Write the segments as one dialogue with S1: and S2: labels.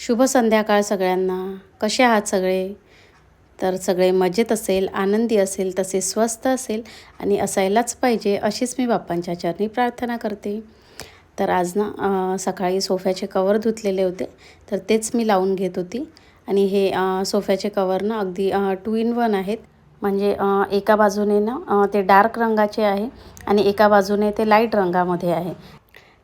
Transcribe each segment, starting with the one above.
S1: शुभ संध्याकाळ सगळ्यांना. कसे आहात सगळे? तर सगळे मजेत असेल, आनंदी असेल, तसे स्वस्थ असेल आणि असायलाच पाहिजे अशीच मी बाप्पांच्या चरणी प्रार्थना करते. तर आज ना सकाळी सोफ्याचे कवर धुतलेले होते, तर तेच मी लावून घेत होती. आणि हे सोफ्याचे कवर ना अगदी 2 in 1 आहेत. म्हणजे एका बाजूने ना ते डार्क रंगाचे आहे आणि एका बाजूने ते लाईट रंगामध्ये आहे.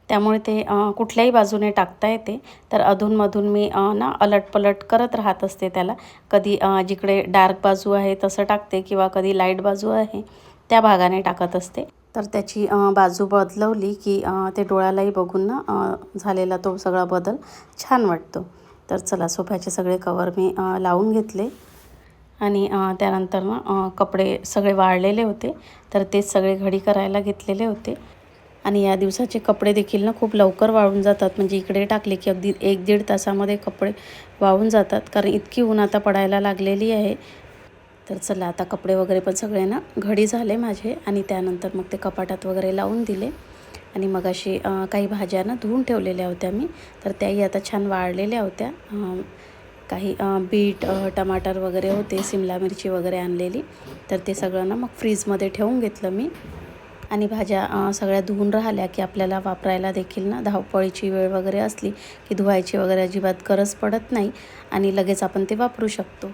S1: त्यामुळे ते कुठल्याही बाजूने टाकता येते. तर अधूनमधून मी ना अलटपलट करत राहत असते त्याला. कधी जिकडे डार्क बाजू आहे तसं टाकते किंवा कधी लाईट बाजू आहे त्या भागाने टाकत असते. तर त्याची बाजू बदलवली की ते डोळ्यालाही बघून ना झालेला तो सगळा बदल छान वाटतो. तर चला सोफ्याचे सगळे कवर मी लावून घेतले. आणि त्यानंतर ना कपडे सगळे वाळलेले होते, तर तेच सगळे घडी करायला घेतलेले होते. आणि या दिवसाचे कपडे देखील ना खूप लवकर वाळून जातात. म्हणजे इकडे टाकले की अगदी 1-1.5 तासामध्ये कपडे वाळून जातात, कारण इतकी ऊन आता पडायला लागलेली आहे. तर चला आता कपडे वगैरे पण सगळे ना घडी झाले माझे. आणि त्यानंतर मग ते कपाटात वगैरे लावून दिले. आणि मग अशी काही भाज्या ना धुवून ठेवलेल्या होत्या मी, तर त्याही आता छान वाळलेल्या होत्या. काही बीट, टमाटर वगैरे होते, शिमला मिरची वगैरे आणलेली, तर ते सगळं ना मग फ्रीजमध्ये ठेवून घेतलं मी. आणि भाज्या सगळ्या धुवून राहिल्या की आपल्याला वापरायला देखील ना धावपळीची वेळ वगैरे असली की धुवायची वगैरे अजिबात गरज पडत नाही आणि लगेच आपण ते वापरू शकतो.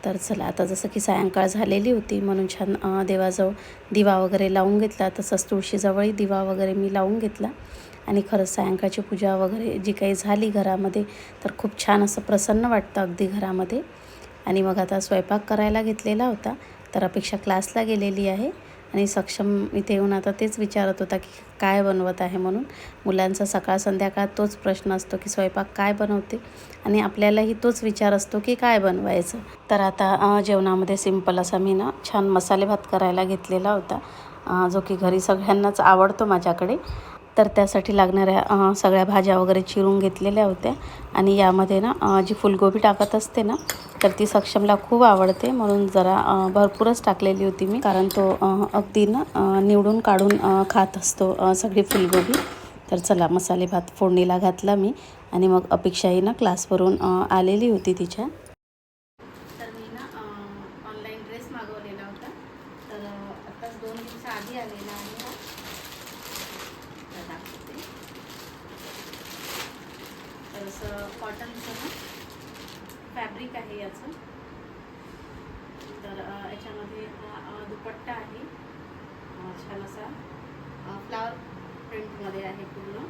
S1: तर चला आता जसं की सायंकाळ झालेली होती म्हणून छान देवाजवळ दिवा वगैरे लावून घेतला. तसंच तुळशीजवळही दिवा वगैरे मी लावून घेतला. आणि खरंच सायंकाळची पूजा वगैरे जी काही झाली घरामध्ये, तर खूप छान असं प्रसन्न वाटतं अगदी घरामध्ये. आणि मग आता स्वयंपाक करायला घेतलेला होता. तर अपेक्षा क्लासला गेलेली आहे आणि सक्षम इथे येऊन आता तेच विचारत होता की काय बनवत आहे म्हणून. मुलांचा सकाळ संध्याकाळ तोच प्रश्न असतो की स्वयंपाक काय बनवते, आणि आपल्यालाही तोच विचार असतो की काय बनवायचं. तर आता जेवणामध्ये सिंपल असा मी ना छान मसाले भात करायला घेतलेला होता, जो की घरी सगळ्यांनाच आवडतो माझ्याकडे. तर त्यासाठी लागणाऱ्या सगळ्या भाज्या वगैरे चिरून घेतलेल्या होत्या. आणि यामध्ये ना जी फुलगोबी टाकत असते ना, तर ती सक्षमला खूप आवडते म्हणून जरा भरपूरच टाकलेली होती मी, कारण तो अगदी ना निवडून काढून खात असतो सगळी फुलगोबी. तर चला मसाले भात फोडणीला घातला मी. आणि मग अपेक्षाही ना क्लासवरून आलेली होती तिच्या. तर मी ना ऑनलाईन ड्रेस मागवलेला होता, तर आत्ताच 2 दिवसाआधी आलेला आहे. दाखवते. तर असं कॉटनचं ना फॅब्रिक आहे याचं. तर याच्यामध्ये हा दुपट्टा आहे, छान असा फ्लावर प्रिंटमध्ये आहे पूर्ण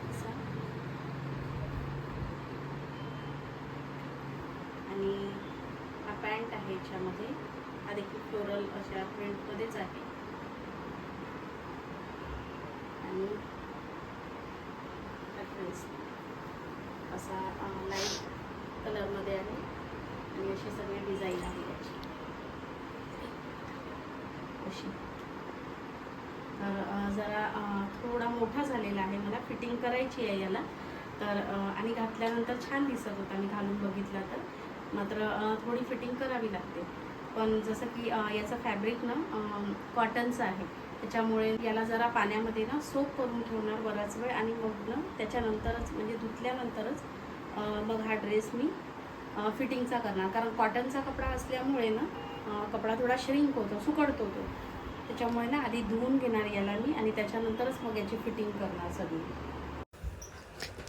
S1: असा. आणि हा पॅन्ट आहे, याच्यामध्ये हा देखील फ्लोरल अशा प्रिंटमध्येच आहे. आणि असा लाईट कलरमध्ये आहे आणि अशी सगळी डिझाईन आहे याची अशी. तर जरा थोडा मोठा झालेला आहे, मला फिटिंग करायची आहे याला. तर आणि घातल्यानंतर छान दिसत होता, मी घालून बघितला तर. मात्र थोडी फिटिंग करावी लागते. पण जसं की याचं फॅब्रिक ना कॉटनचं आहे, त्याच्यामुळे याला जरा पाण्यामध्ये ना सोक करून ठेवणार बराच वेळ. आणि मग ना त्याच्यानंतरच म्हणजे धुतल्यानंतरच मग हा ड्रेस मी फिटिंगचा करणार. कारण कॉटनचा कपडा असल्यामुळे ना कपडा थोडा श्रिंक होतो, सुकडतो तो. त्याच्यामुळे ना आधी धुवून घेणार याला मी आणि त्याच्यानंतरच मग याची फिटिंग करणार सगळी.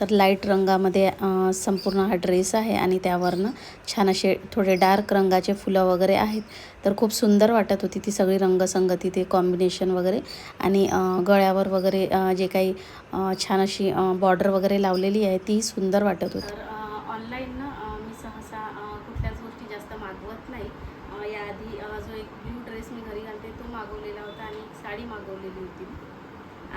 S1: तर लाईट रंगामध्ये संपूर्ण हा ड्रेस आहे आणि त्यावरनं छान असे थोडे डार्क रंगाचे फुलं वगैरे आहेत. तर खूप सुंदर वाटत होती ती सगळी रंगसंगती, ते कॉम्बिनेशन वगैरे. आणि गळ्यावर वगैरे जे काही छान अशी बॉर्डर वगैरे लावलेली आहे ती सुंदर वाटत होती. तर ऑनलाईन ना मी सहसा कुठल्याच गोष्टी जास्त मागवत नाही. याआधी जो एक ब्ल्यू ड्रेस मी घरी घालते तो मागवलेला होता आणि एक साडी मागवलेली होती.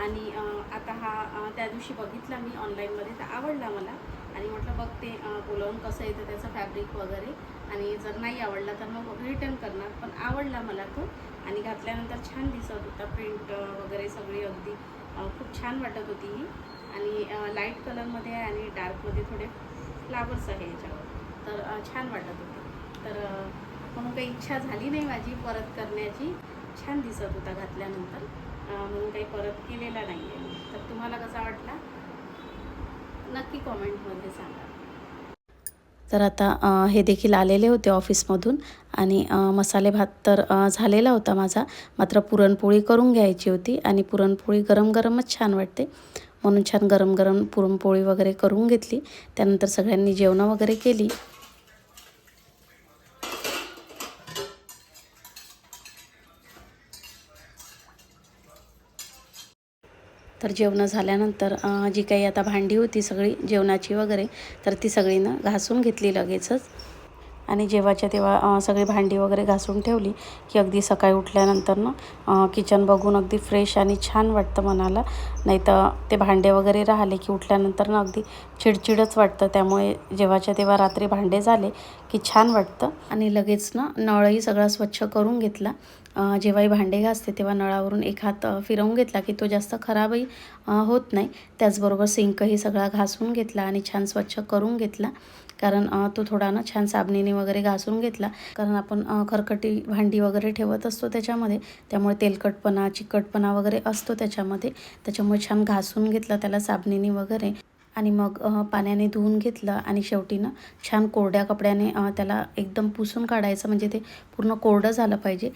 S1: आणि आता हा त्या दिवशी बघितला मी ऑनलाईनमध्ये, तर आवडला मला. आणि म्हटलं बघते बोलावून कसं येतं त्याचं फॅब्रिक वगैरे. आणि जर नाही आवडला तर मग रिटर्न करणार. पण आवडला मला तो आणि घातल्यानंतर छान दिसत होता. प्रिंट वगैरे सगळी अगदी खूप छान वाटत होती ही. आणि लाईट कलरमध्ये आहे आणि डार्कमध्ये थोडे फ्लावर्स आहे याच्यावर. तर छान वाटत होते. तर म्हणून काही इच्छा झाली नाही माझी परत करण्याची. छान दिसत होता घातल्यानंतर, म्हणून काही परत केलेला नाही आहे. तर तुम्हाला कसा वाटला नक्की कॉमेंटमध्ये सांगा. तर आता हे देखील आलेले होते ऑफिसमधून आणि मसाले भात तर झालेला होता माझा. मात्र पुरणपोळी करून घ्यायची होती आणि पुरणपोळी गरम गरमच छान वाटते, म्हणून छान गरम गरम पुरणपोळी वगैरे करून घेतली. त्यानंतर सगळ्यांनी जेवणं वगैरे केली. तर जेवणं झाल्यानंतर जी काही आता भांडी होती सगळी जेवणाची वगैरे, तर ती सगळी ना घासून घेतली लगेचच. आणि जेव्हाच्या तेव्हा सगळी भांडी वगैरे घासून ठेवली की अगदी सकाळी उठल्यानंतर ना किचन बघून अगदी फ्रेश आणि छान वाटतं मनाला. नाही तर ते भांडे वगैरे राहिले की उठल्यानंतर ना अगदी चिडचिडच वाटतं. त्यामुळे जेव्हाच्या तेव्हा रात्री भांडे झाले की छान वाटतं. आणि लगेच ना नळही सगळा स्वच्छ करून घेतला. जेव्हाही भांडे घासते तेव्हा नळावरून एक हात फिरवून घेतला की तो जास्त खराबही होत नाही. त्याचबरोबर सिंकही सगळा घासून घेतला आणि छान स्वच्छ करून घेतला. कारण तो थोडा ना छान साबणीने वगैरे घासून घेतला. कारण आपण खरकटी भांडी वगैरे ठेवत असतो त्याच्यामध्ये, त्यामुळे तेलकटपणा चिकटपणा वगैरे असतो त्याच्यामध्ये. त्याच्यामुळे छान घासून घेतला त्याला साबणीने वगैरे आणि मग पाण्याने धुवून घेतलं आणि शेवटी ना छान कोरड्या कपड्याने त्याला एकदम पुसून काढायचं, म्हणजे ते पूर्ण कोरडं झालं पाहिजे.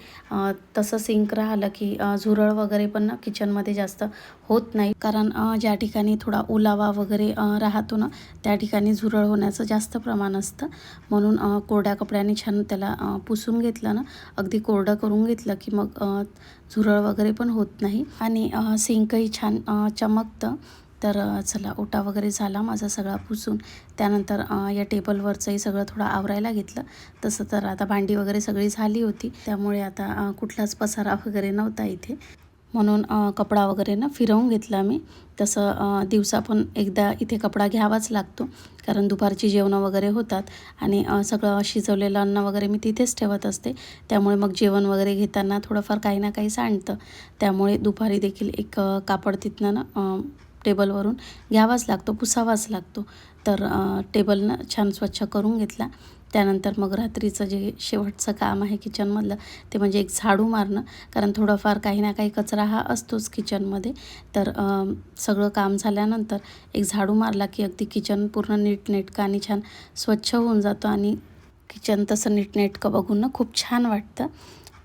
S1: तसं सिंक राहिलं की झुरळ वगैरे पण ना किचनमध्ये जास्त होत नाही. कारण ज्या ठिकाणी थोडा ओलावा वगैरे राहतो ना त्या ठिकाणी झुरळ होण्याचं जास्त प्रमाण असतं. म्हणून कोरड्या कपड्याने छान त्याला पुसून घेतलं ना, अगदी कोरडं करून घेतलं की मग झुरळ वगैरे पण होत नाही आणि सिंकही छान चमकतं. तर चला ओटा वगैरे झाला माझा सगळा पुसून. त्यानंतर या टेबलवरचंही सगळं थोडं आवरायला घेतलं. तसं तर आता भांडी वगैरे सगळी झाली होती, त्यामुळे आता कुठलाच पसारा वगैरे नव्हता इथे. म्हणून कपडा वगैरे ना फिरवून घेतला मी. तसं दिवसा पण एकदा इथे कपडा घ्यावाच लागतो, कारण दुपारची जेवणं वगैरे होतात आणि सगळं शिजवलेलं अन्न वगैरे मी तिथेच ठेवत असते. त्यामुळे मग जेवण वगैरे घेताना थोडंफार काही ना काही सांडतं. त्यामुळे दुपारी देखील एक कापड तिथनं ना टेबलवरून घ्यावाच लागतो, पुसावाच लागतो. तर टेबल छान स्वच्छ करून घेतला. त्यानंतर मग रात्रीचं जे शेवटचं काम आहे किचनमधलं ते म्हणजे एक झाडू मारणं. कारण थोडंफार काही ना काही कचरा हा असतोच किचनमध्ये. तर सगळं काम झाल्यानंतर एक झाडू मारला की अगदी किचन पूर्ण नीटनेटकं आणि छान स्वच्छ होऊन जातं आणि किचन तसं नीटनेटकं बघून ना खूप छान वाटतं.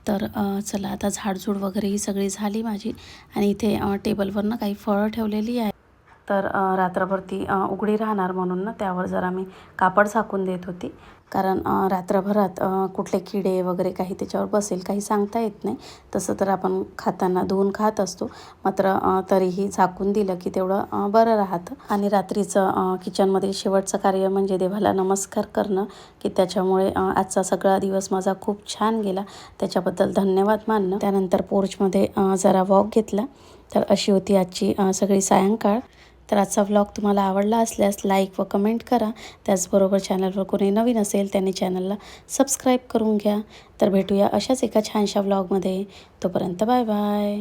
S1: तर चला आता झाडझूड वगैरे ही सगळी झाली माझी आणि इथे टेबलवर ना काही फळं ठेवलेली आहे. तर रात्रभर ती उघडी राहणार म्हणून ना त्यावर जरा मी कापड झाकून देत होती. कारण रात्रभरात कुठले किडे वगैरे काही त्याच्यावर बसेल काही सांगता येत नाही. तसं तर आपण खाताना धुवून खात असतो, मात्र तरीही झाकून दिलं की तेवढं बरं राहतं. आणि रात्रीचं किचनमध्ये शेवटचं कार्य म्हणजे देवाला नमस्कार करणं, की त्याच्यामुळे आजचा सगळा दिवस माझा खूप छान गेला, त्याच्याबद्दल धन्यवाद मानणं. त्यानंतर पोर्चमध्ये जरा वॉक घेतला. तर अशी होती आजची सगळी सायंकाळ. तर आजचा व्लॉग तुम्हाला आवडला असल्यास लाईक व कमेंट करा. त्याचबरोबर चॅनलवर कोणी नवीन असेल त्यांनी चॅनलला सबस्क्राईब करून घ्या. तर भेटूया अशाच एका छानशा व्लॉगमध्ये. तोपर्यंत बाय बाय.